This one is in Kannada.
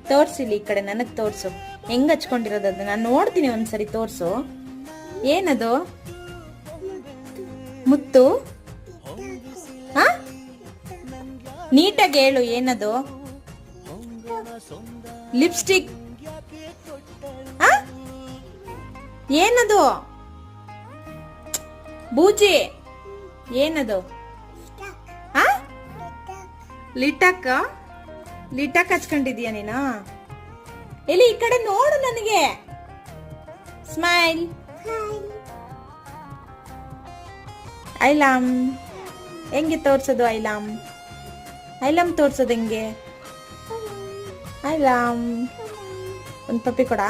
ತೋರ್ಸಿಲಿ ಈ ಕಡೆ ನನಗ್ ತೋರ್ಸು. ಹೆಂಗ್ ಹಚ್ಕೊಂಡಿರೋದು ಅದು ನಾನು ನೋಡ್ತೀನಿ, ಒಂದ್ಸರಿ ತೋರ್ಸು. ಏನದು? ಮುತ್ತು? ಹ, ನೀಟಾಗಿ ಹೇಳು ಏನದು? ಲಿಪ್ಸ್ಟಿಕ್? ಏನದು? ಬೂಜಿ ಏನದು? ಲಿಟಕ್? ಲಿಟಕ್ ಹಚ್ಕೊಂಡಿದೀಯ ನೀನು? ಎಲ್ಲಿ ಈ ಕಡೆ ನೋಡು ನನಗೆ. ಸ್ಮೈಲ್. ಐಲಾಮ್ ಹೆಂಗೆ ತೋರ್ಸೋದು? ಐಲಾಮ್ ಐಲಾಮ್ ತೋರ್ಸೋದು ಹೆಂಗೆ? ಐಲಾಮ್ ಒಂದು ಪಪ್ಪಿ ಕೊಡ.